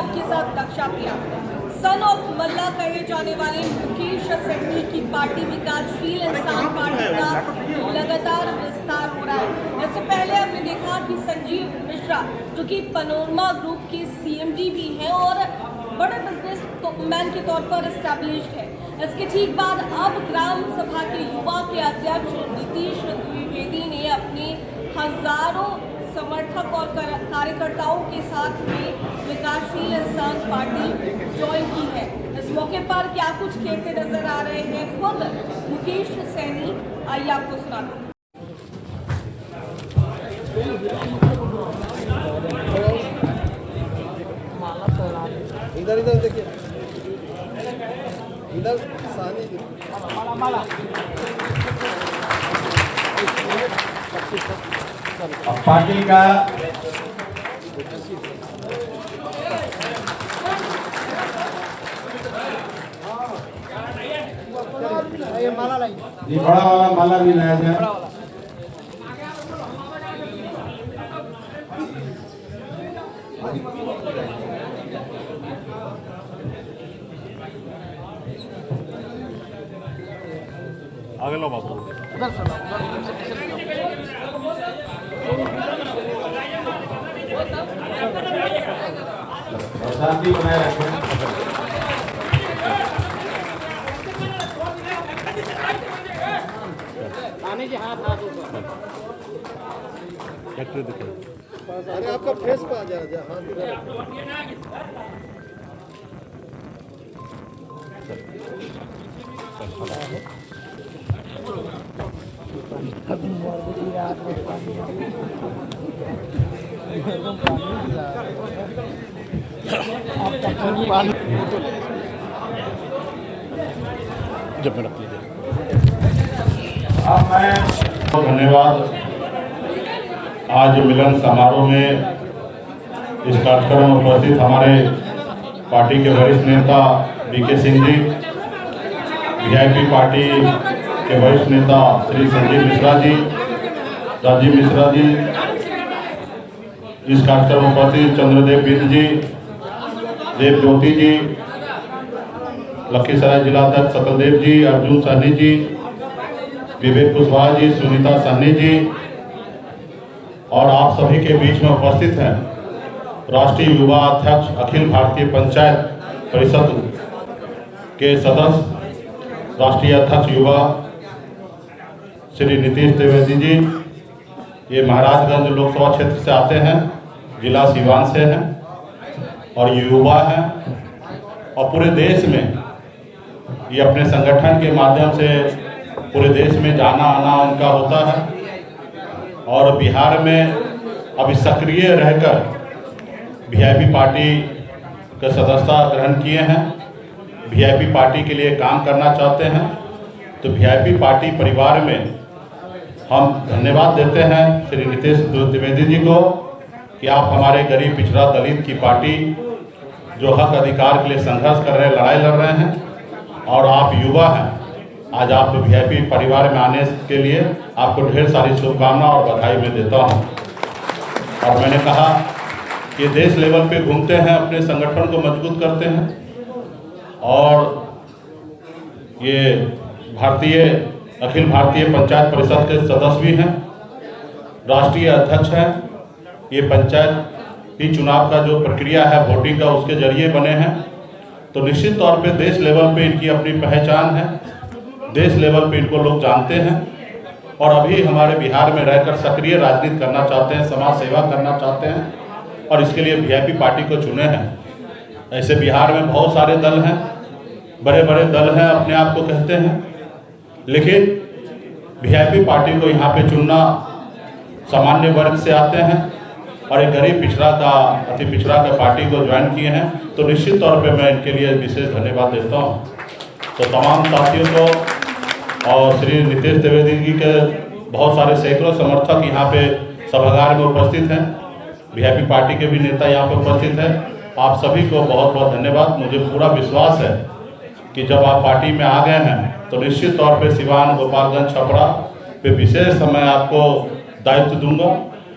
आपके साथ दक्षा प्रिया। Son of मल्ला कहे जाने वाले मुकेश सहनी की पार्टी विकासशील इंसान पार्टी का लगातार विस्तार हो रहा है। इससे पहले हमने देखा कि संजीव मिश्रा जो कि पनोरमा ग्रुप के सीएमडी भी हैं और बड़े बिजनेसमैन के तौर पर एस्टैब्लिश्ड है। इसके ठीक बाद अब ग्राम सभा के युवा के अध्यक्ष नीतीश द्विवेदी ने अपने हजारों समर्थक और कार्यकर्ताओं के साथ में विकासशील इंसान पार्टी ज्वाइन की है। इस मौके पर क्या कुछ कहते नजर आ रहे हैं खुद मुकेश सहनी, आइए आपको सुनाते हैं। इधर इधर देखिए, इधर सानी पार्टी का ये माला लाई, ये बड़ा वाला माला भी लाया जाए। आगे लो बाबू। शांति बनाए रखें। आने के हाथ हाथ ऊपर। अरे आपका फेस पे आ जा हाथ इधर। जब मैं रख लीजिए। अब मैं धन्यवाद। आज मिलन समारोह में इस कार्यक्रम में उपस्थित हमारे पार्टी के वरिष्ठ नेता BK Singh ji, VIP party के वरिष्ठ नेता श्री संजीव मिश्रा जी, राजीव मिश्रा जी, इस कार्यक्रम में उपस्थित चंद्रदेव बिंद जी, देव ज्योति जी, लखीसराय जिला अध्यक्ष सकलदेव जी, अर्जुन सहनी जी, विवेक कुशवाहा जी, सुनीता सहनी जी और आप सभी के बीच में उपस्थित हैं राष्ट्रीय युवा अध्यक्ष अखिल भारतीय पंचायत परिषद के सदस्य, राष्ट्रीय अध्यक्ष युवा श्री नीतीश द्विवेदी जी। ये महाराजगंज लोकसभा क्षेत्र से आते हैं, जिला सीवान से हैं और युवा हैं और पूरे देश में ये अपने संगठन के माध्यम से पूरे देश में जाना आना उनका होता है और बिहार में अभी सक्रिय रहकर वीआईपी पार्टी का सदस्यता ग्रहण किए हैं, वीआईपी पार्टी के लिए काम करना चाहते हैं। तो वीआईपी पार्टी परिवार में हम धन्यवाद देते हैं श्री नीतीश द्विवेदी जी को कि आप हमारे गरीब पिछड़ा दलित की पार्टी जो हक अधिकार के लिए संघर्ष कर रहे हैं, लड़ाई लड़ रहे हैं और आप युवा हैं। आज आप वीआईपी परिवार में आने के लिए आपको ढेर सारी शुभकामना और बधाई मैं देता हूं। और मैंने कहा कि देश लेवल पे घूमते हैं, अपने संगठन को मजबूत करते हैं और ये अखिल भारतीय पंचायत परिषद के सदस्य भी हैं, राष्ट्रीय अध्यक्ष हैं। ये पंचायत की चुनाव का जो प्रक्रिया है वोटिंग का, उसके जरिए बने हैं। तो निश्चित तौर पे देश लेवल पे इनकी अपनी पहचान है, देश लेवल पे इनको लोग जानते हैं और अभी हमारे बिहार में रहकर सक्रिय राजनीति करना चाहते हैं, समाज सेवा करना चाहते हैं और इसके लिए वीआईपी पार्टी को चुने हैं। ऐसे बिहार में बहुत सारे दल हैं, बड़े बड़े दल हैं अपने आप को कहते हैं, लेकिन वीआईपी पार्टी को यहाँ पे चुनना, सामान्य वर्ग से आते हैं और एक गरीब पिछड़ा का अति पिछड़ा का पार्टी को ज्वाइन किए हैं। तो निश्चित तौर पे मैं इनके लिए विशेष धन्यवाद देता हूँ। तो तमाम साथियों को और श्री नीतीश द्विवेदी जी के बहुत सारे सैकड़ों समर्थक यहाँ पे सभागार में उपस्थित हैं, वीआईपी पार्टी के भी नेता यहाँ पे उपस्थित हैं। आप सभी को बहुत बहुत धन्यवाद। मुझे पूरा विश्वास है कि जब आप पार्टी में आ गए हैं तो निश्चित तौर पे सिवान, गोपालगंज, छपरा पे विशेष समय आपको दायित्व दूंगा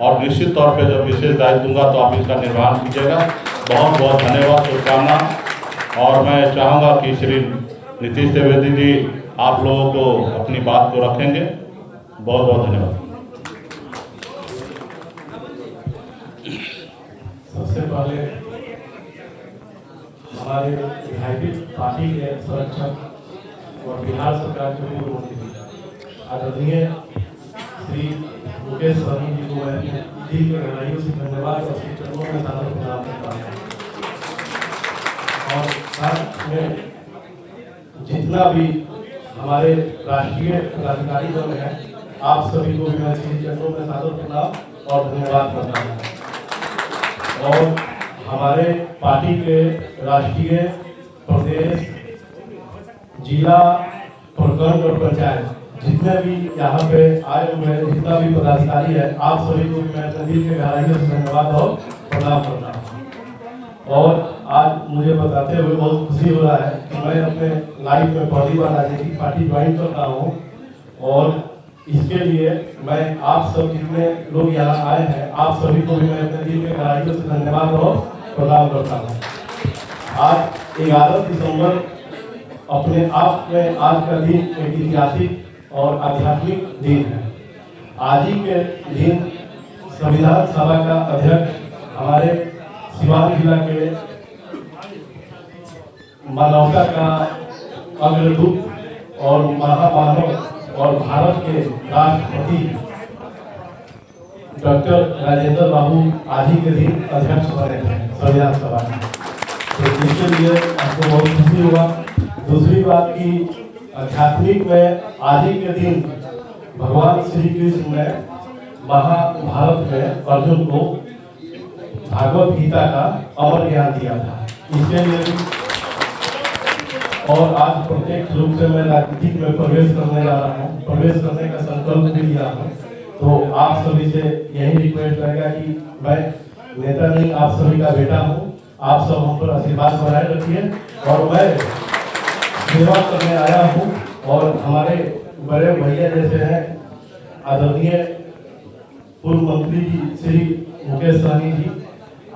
और निश्चित तौर पे जब विशेष दायित्व दूंगा तो आप इसका निर्वहन कीजिएगा। बहुत बहुत धन्यवाद, शुभकामना। और मैं चाहूँगा कि श्री नीतीश द्विवेदी जी आप लोगों को अपनी बात को रखेंगे। बहुत बहुत धन्यवाद। सबसे पहले हमारे विधायक पार्टी के संरक्षक और बिहार सरकार के पूर्व मंत्री आदरणीय श्री मुकेश सहनी जी को मैं दिल के गहराइयों से धन्यवाद और श्री चरणों में सादर प्रणाम करता हूँ। और साथ में जितना भी हमारे राष्ट्रीय पदाधिकारी दल हैं, आप सभी को भी मैं श्री चरणों में सादर प्रणाम और धन्यवाद करता हूँ। और हमारे पार्टी के राष्ट्रीय, प्रदेश, जिला, प्रखंड और पंचायत जितने भी यहाँ पे आए हुए हैं, जितना भी पदाधिकारी है, आप सभी को मैं अपने दिल के गहराइयों से धन्यवाद और प्रणाम करता हूँ। और आज मुझे बताते हुए बहुत खुशी हो रहा है कि मैं अपने लाइफ में पहली बार राजनीतिक पार्टी ज्वाइन कर रहा हूँ। और इसके लिए मैं आप सब जितने लोग यहाँ आए हैं, आप सभी को भी मैं अपने दिल के गहराइयों से धन्यवाद और प्रणाम करता हूँ। आज 11 दिसंबर अपने आप में आज का दिन एक ऐतिहासिक और आध्यात्मिक दिन है। आज ही के दिन संविधान सभा का अध्यक्ष हमारे सिवान जिला के मानवता का अग्रदूत और महामानव और भारत के राष्ट्रपति डॉक्टर राजेंद्र बाबू आज ही के दिन अध्यक्ष बने थे संविधान सभा के। तो इसके लिए आपको बहुत खुशी हुआ। दूसरी बात की आध्यात्मिक में आज ही के दिन भगवान श्री कृष्ण ने महाभारत में अर्जुन को भागवत गीता का अमर ज्ञान दिया था। इसके लिए और आज प्रत्यक्ष रूप से मैं राजनीति में प्रवेश करने जा रहा हूँ, प्रवेश करने का संकल्प भी लिया हूँ। तो आप सभी से यही रिक्वेस्ट रहेगा कि मैं नेता नहीं, आप सभी का बेटा हूँ। आप सब हम पर आशीर्वाद बनाए रखिए। और मैं सेवा करने आया हूँ। और हमारे बड़े भैया जैसे हैं आदरणीय पूर्व मंत्री जी श्री मुकेश सहनी जी,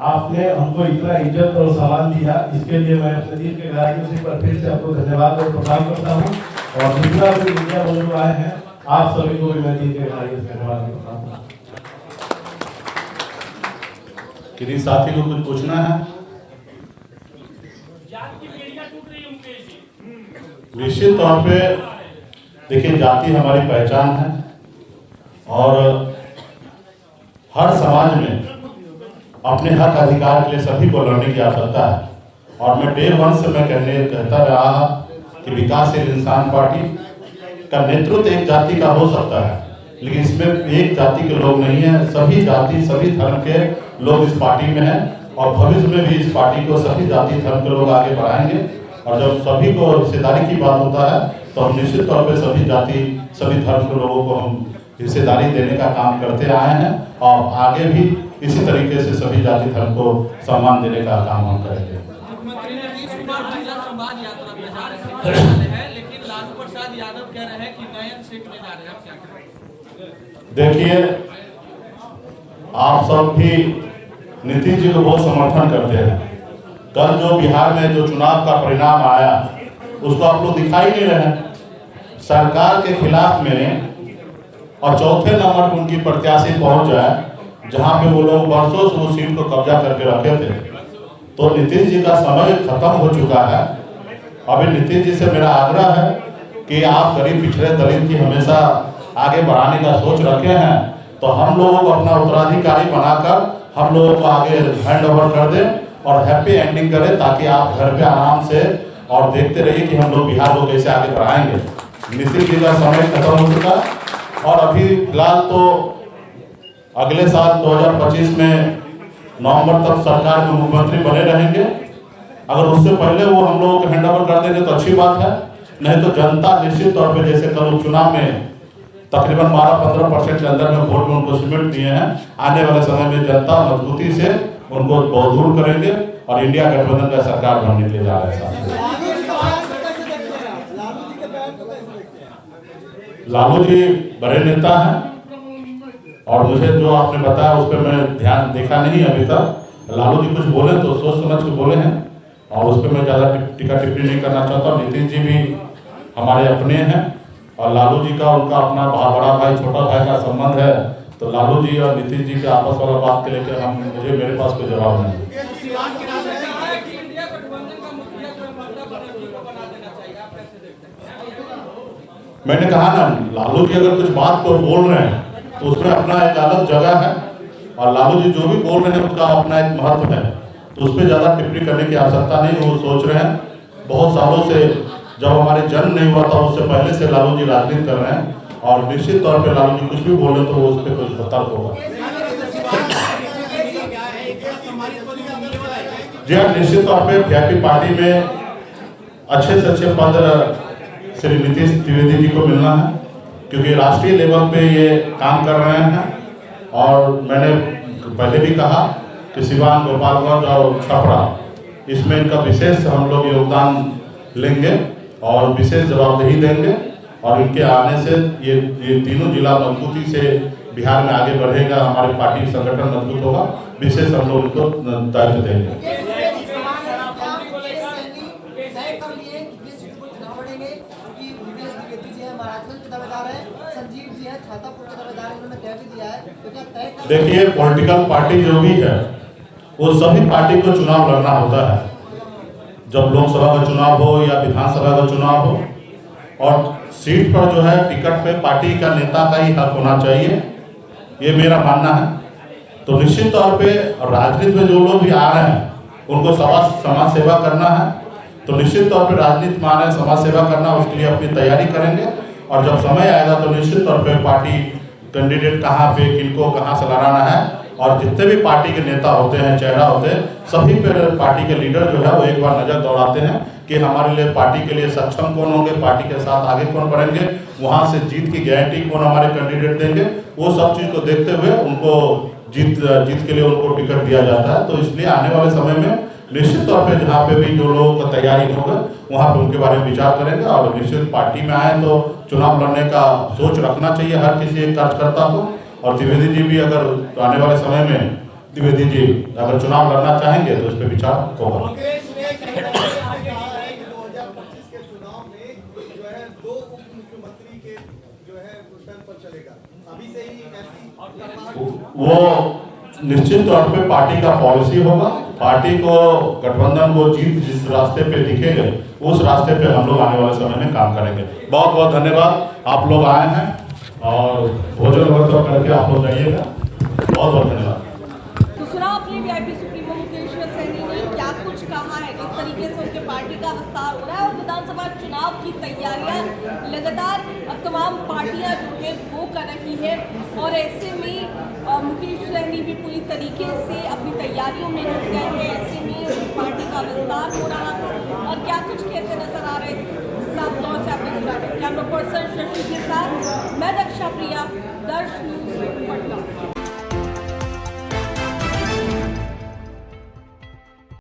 आपने हमको इतना इज्जत और सम्मान दिया, इसके लिए मैं अपने दिल के गहराइयों से फिर से आपको धन्यवाद और प्रणाम करता हूँ। और जितना भी मीडिया बंधु आए हैं, आप सभी को भी मैं दिल के गहराइयों से धन्यवाद करता हूँ। किसी साथी को कुछ पूछना है? निश्चित तौर पे देखिए, जाति हमारी पहचान है और हर समाज में अपने हक अधिकार के लिए सभी को लड़ने की आवश्यकता है। और मैं डे वन से मैं कहता रहा कि विकासशील इंसान पार्टी का नेतृत्व एक जाति का हो सकता है, लेकिन इसमें एक जाति के लोग नहीं है, सभी जाति सभी धर्म के लोग इस पार्टी में हैं। और भविष्य में भी इस पार्टी को सभी जाति धर्म के लोग आगे बढ़ाएंगे। और जब सभी को हिस्सेदारी की बात होता है तो हम निश्चित तौर पे सभी जाति सभी धर्म के लोगों को हम हिस्सेदारी देने का काम करते आए हैं और आगे भी इसी तरीके से सभी जाति धर्म को सम्मान देने का काम हम करेंगे। मुख्यमंत्री नीतीश कुमार जिला संवाद यात्रा में जा रहे हैं, लेकिन लालू प्रसाद यादव कह रहे हैं कि नयन सीट में जा रहे हैं, क्या करें? देखिए, आप सब भी नीतीश जी को बहुत समर्थन करते हैं। कल जो बिहार में जो चुनाव का परिणाम आया उसको आप लोग दिखाई नहीं रहे। सरकार के खिलाफ में और चौथे नंबर पर उनकी प्रत्याशी पहुंच जाए, जहां पे वो लोग वर्षों से उस सीट को कब्जा करके रखे थे। तो नीतीश जी का समय खत्म हो चुका है। अभी नीतीश जी से मेरा आग्रह है कि आप गरीब पिछड़े दलित की हमेशा आगे बढ़ाने का सोच रखे हैं, तो हम लोगों को अपना उत्तराधिकारी बनाकर हम लोगों को आगे हैंड ओवर कर दें और हैप्पी एंडिंग करें, ताकि आप घर पे आराम से और देखते रहिए कि हम लोग बिहार को कैसे आगे बढ़ाएंगे। नीतीश जी का समय खत्म हो चुका और अभी फिलहाल तो अगले साल 2025 में नवंबर तक सरकार में मुख्यमंत्री बने रहेंगे। अगर उससे पहले वो हम लोगों को हैंड ओवर कर देंगे तो अच्छी बात है, नहीं तो जनता निश्चित तौर पे जैसे कल उपचुनाव में तकरीबन 12-15% के अंदर में वोट में उनको सीमेंट दिए हैं, आने वाले समय में जनता मजबूती से उनको बहुत दूर करेंगे और इंडिया गठबंधन का सरकार बनने के लिए जा रहे हैं। लालू जी बड़े नेता हैं और मुझे जो आपने बताया उस पर मैं ध्यान देखा नहीं अभी तक, लालू जी कुछ बोले तो सोच समझ के बोले हैं और उस पर मैं ज़्यादा टीका टिप्पणी नहीं करना चाहता। नीतीश जी भी हमारे अपने हैं और लालू जी का उनका अपना बड़ा भाई छोटा भाई का संबंध है, तो लालू जी और नीतीश जी के आपस वाला बात के लेकर मेरे पास कोई जवाब नहीं। इंडिया गठबंधन का मुखिया जो ममता बनर्जी को बना देना चाहिए, आप कैसे देखते हैं? मैंने कहा ना, लालू जी अगर कुछ बात को बोल रहे हैं तो उसमें अपना एक अलग जगह है और लालू जी जो भी बोल रहे हैं उसका अपना एक महत्व है, तो उस पर ज़्यादा टिप्पणी करने की आवश्यकता नहीं। वो सोच रहे हैं, बहुत सालों से जब हमारे जन्म नहीं हुआ था उससे पहले से लालू जी राजनीति कर रहे हैं और निश्चित तौर पे लालू जी कुछ भी बोले तो वो उस पर कुछ सतर्क होगा। जी हाँ, निश्चित तौर पे वीआईपी पार्टी में अच्छे से अच्छे पद श्री नीतीश द्विवेदी जी को मिलना है, क्योंकि राष्ट्रीय लेवल पे ये काम कर रहे हैं। और मैंने पहले भी कहा कि सिवान, गोपालगंज और छपरा, इसमें इनका विशेष हम लोग योगदान लेंगे और विशेष जवाबदेही देंगे और इनके आने से ये तीनों जिला मजबूती से बिहार में आगे बढ़ेगा, हमारे पार्टी संगठन मजबूत होगा, विशेष हम लोग इनको दायित्व देंगे। देखिए, पॉलिटिकल पार्टी जो भी है वो सभी पार्टी को चुनाव लड़ना होता है, जब लोकसभा का चुनाव हो या विधानसभा का चुनाव हो, और सीट पर जो है टिकट पे पार्टी का नेता का ही हक होना चाहिए, ये मेरा मानना है। तो निश्चित तौर पे राजनीति में जो लोग भी आ रहे हैं उनको समाज सेवा करना है, तो निश्चित तौर पे राजनीति में आ रहे हैं समाज सेवा करना, उसके लिए अपनी तैयारी करेंगे और जब समय आएगा तो निश्चित तौर पे पार्टी कैंडिडेट कहाँ पे किनको कहाँ से लड़ाना है और जितने भी पार्टी के नेता होते हैं, चेहरा होते हैं, सभी पे पार्टी के लीडर जो है वो एक बार नजर दौड़ाते हैं कि हमारे लिए पार्टी के लिए सक्षम कौन होंगे, पार्टी के साथ आगे कौन बढ़ेंगे, वहां से जीत की गारंटी कौन हमारे कैंडिडेट देंगे। वो सब चीज को देखते हुए उनको जीत के लिए उनको टिकट दिया जाता है। तो इसलिए आने वाले समय में निश्चित तौर पे जहाँ पे भी जो लोगों का तैयारी होगा वहाँ पे उनके बारे में विचार करेंगे और निश्चित पार्टी में आए तो चुनाव लड़ने का सोच रखना चाहिए हर किसी एक कार्यकर्ता को। और द्विवेदी जी भी अगर आने वाले समय में द्विवेदी जी अगर चुनाव लड़ना चाहेंगे तो इस पर विचार होगा। वो निश्चित तौर पे पार्टी का पॉलिसी होगा, पार्टी को गठबंधन को जीत जिस रास्ते पे दिखेगा उस रास्ते पे हम लोग आने वाले समय में काम करेंगे। बहुत बहुत धन्यवाद, आप लोग आए हैं और भोजन वगैरह करके आप लोग जाइएगा। बहुत बहुत धन्यवाद। तो सुना आपने वीआईपी सुप्रीमो मुकेश सहनी ने क्या कुछ कहा है, किस तरीके से उनके पार्टी का विस्तार हो रहा है और विधानसभा चुनाव की तैयारियां लगातार तमाम पार्टियां जो है वो कर रही है और ऐसे में मुकेश सहनी भी पूरी तरीके से अपनी तैयारियों में जुट गए हैं। ऐसे में पार्टी का विस्तार हो रहा था और क्या कुछ कहते नजर आ रहे थे, साफ तौर से आपने सुना है। कैमरा पर्सन शशि के साथ मैं दक्षा प्रिया, दर्श न्यूज पटना।